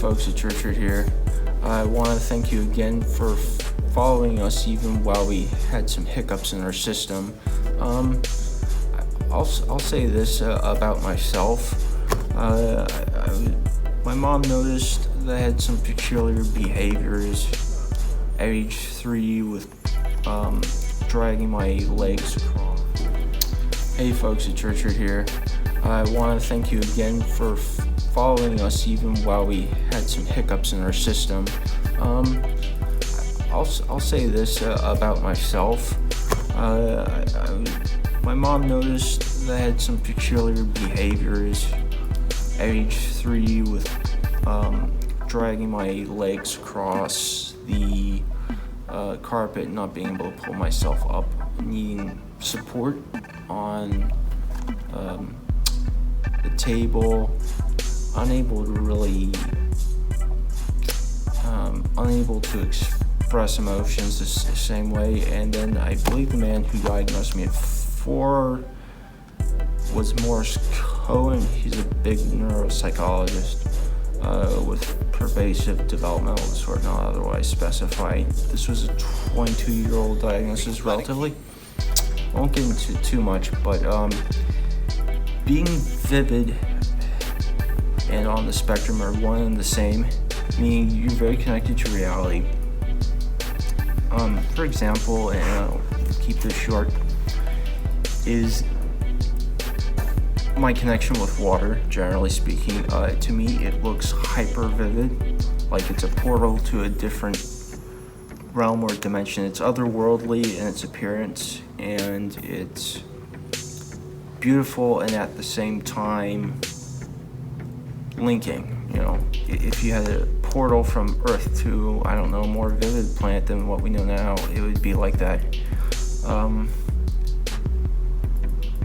folks, it's Richard here. I want to thank you again for following us even while we had some hiccups in our system. I'll say this about myself. My mom noticed that I had some peculiar behaviors at age 3 with dragging my legs across. Hey folks, it's Richard here. I want to thank you again for following us even while we had some hiccups in our system. I'll say this about myself. My mom noticed that I had some peculiar behaviors at age 3 with dragging my legs across the carpet, not being able to pull myself up, needing support on the table, unable to express emotions the same way. And then I believe the man who diagnosed me at 4 was Morris Cohen. He's a big neuropsychologist with pervasive developmental disorder not otherwise specified. This was a 22-year-old diagnosis, relatively. I won't get into too much, but being vivid and on the spectrum are one and the same, meaning you're very connected to reality. For example, and I'll keep this short, is my connection with water, generally speaking. To me, it looks hyper vivid, like it's a portal to a different realm or dimension. It's otherworldly in its appearance, and it's beautiful and at the same time linking. You know, if you had a portal from Earth to, I don't know, a more vivid planet than what we know now, it would be like that.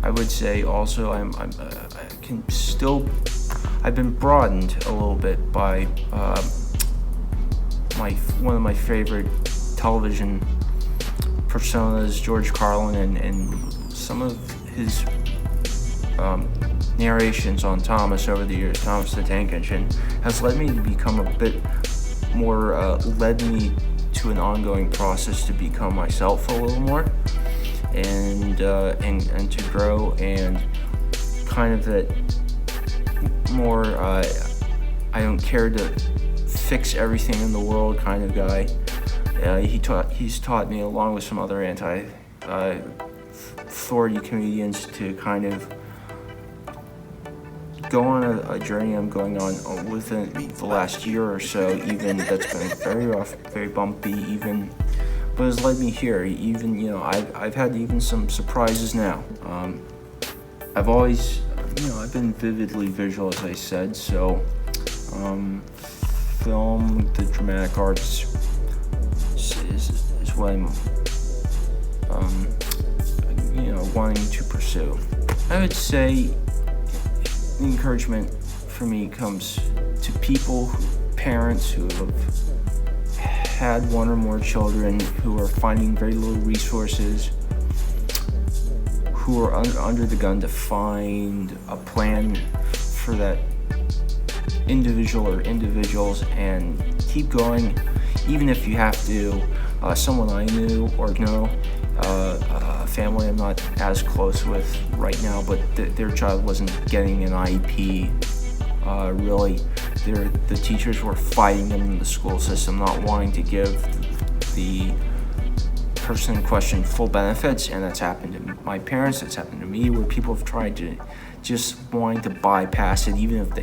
I would say also I've been broadened a little bit by one of my favorite television personas, George Carlin, and some of his narrations on Thomas over the years, Thomas the Tank Engine, has led me to become a bit more, led me to an ongoing process to become myself a little more, and to grow, and kind of that more, I don't care to fix everything in the world kind of guy. He's taught me, along with some other authority comedians, to kind of go on a journey I'm going on within the last year or so, even. That's been very rough, very bumpy, even, but has led me here. Even, you know, I've had even some surprises now. I've always, I've been vividly visual, as I said, so film, the dramatic arts is what I'm wanting to pursue. I would say the encouragement for me comes to people, parents who have had one or more children, who are finding very little resources, who are under the gun to find a plan for that individual or individuals and keep going, even if you have to. Someone I knew or know, a family I'm not as close with right now, but their child wasn't getting an IEP. Really, the teachers were fighting them in the school system, not wanting to give the person in question full benefits, and that's happened to my parents, that's happened to me, where people have tried to just wanting to bypass it, even if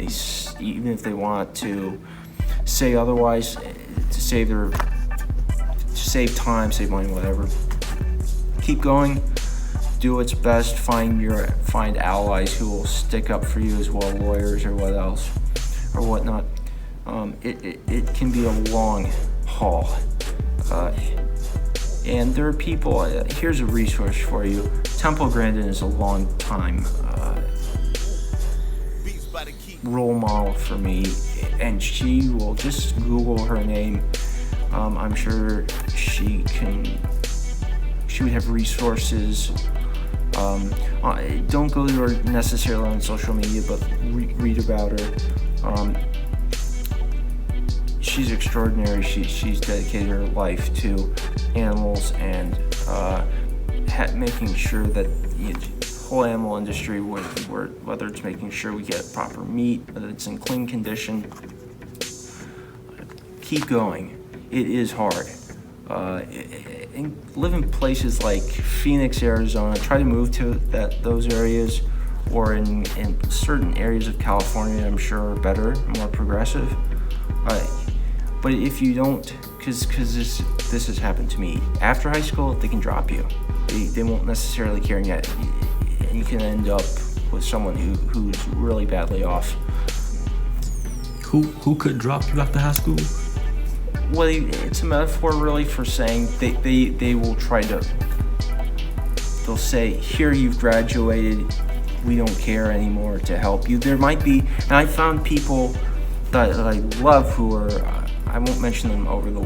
they want to say otherwise, to save time, save money, whatever. Keep going, do what's best, find allies who will stick up for you as well, lawyers or whatnot. It can be a long haul. And there are people, here's a resource for you. Temple Grandin is a long time role model for me, and she will, just Google her name. I'm sure she would have resources. Don't go to her necessarily on social media, but read about her. she's extraordinary. She's dedicated her life to animals and making sure that the whole animal industry, whether it's making sure we get proper meat, whether it's in clean condition, keep going. It is hard. Live in places like Phoenix, Arizona. Try to move to those areas, or in certain areas of California, I'm sure are better, more progressive. But if you don't, because this has happened to me. After high school, they can drop you. They won't necessarily care yet, and you can end up with someone who's really badly off. Who could drop you after high school? Well, it's a metaphor really for saying they will try to. They'll say, "Here, you've graduated. We don't care anymore to help you." There might be, and I found people that I love who are. I won't mention them over the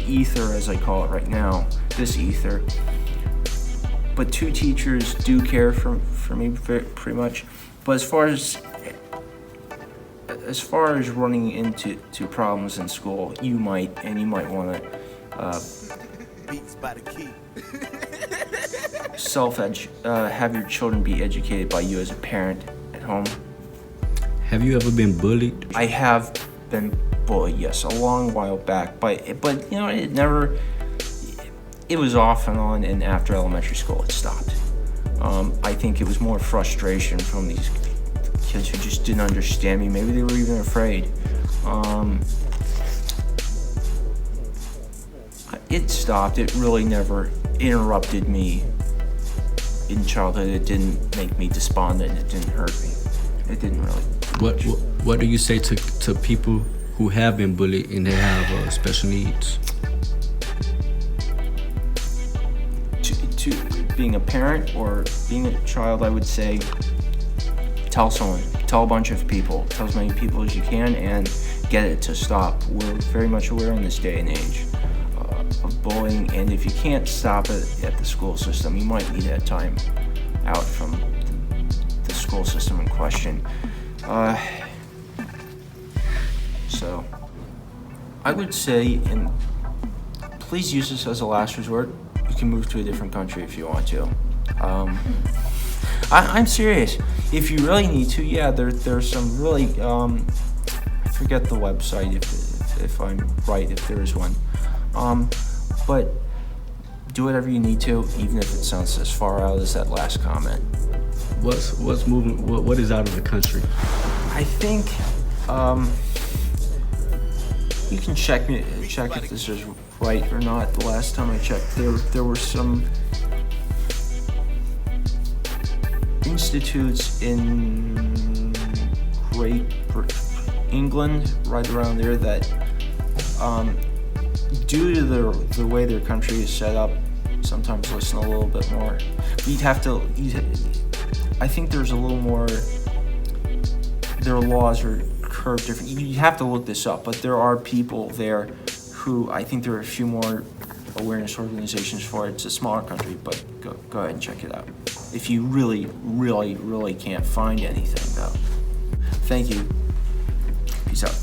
ether, as I call it right now. This ether. But 2 teachers do care for me pretty much. But as far as running into problems in school, you might want to have your children be educated by you as a parent at home. Have you ever been bullied? I have been bullied, yes, a long while back, but it was off and on, and after elementary school it stopped. I think it was more frustration from these kids who just didn't understand me. Maybe they were even afraid. It stopped. It really never interrupted me in childhood. It didn't make me despondent. It didn't hurt me. It didn't really. What do you say to people who have been bullied and they have special needs? To being a parent or being a child, I would say, tell a bunch of people, tell as many people as you can, and get it to stop. We're very much aware in this day and age of bullying, and if you can't stop it at the school system, you might need that time out from the school system in question. So I would say, and please use this as a last resort, you can move to a different country if you want to. I'm serious. If you really need to, yeah, there's some really, I forget the website if I'm right, if there is one. But do whatever you need to, even if it sounds as far out as that last comment. What's moving? What is out of the country? I think you can check if this is right or not. The last time I checked, there were some institutes in Great England, right around there, that due to the way their country is set up, sometimes listen a little bit more. I think there's a little more. Their laws are curved different. You have to look this up, but there are people there who, I think there are a few more awareness organizations for it. It's a smaller country, but go ahead and check it out. If you really, really, really can't find anything, though. Thank you. Peace out.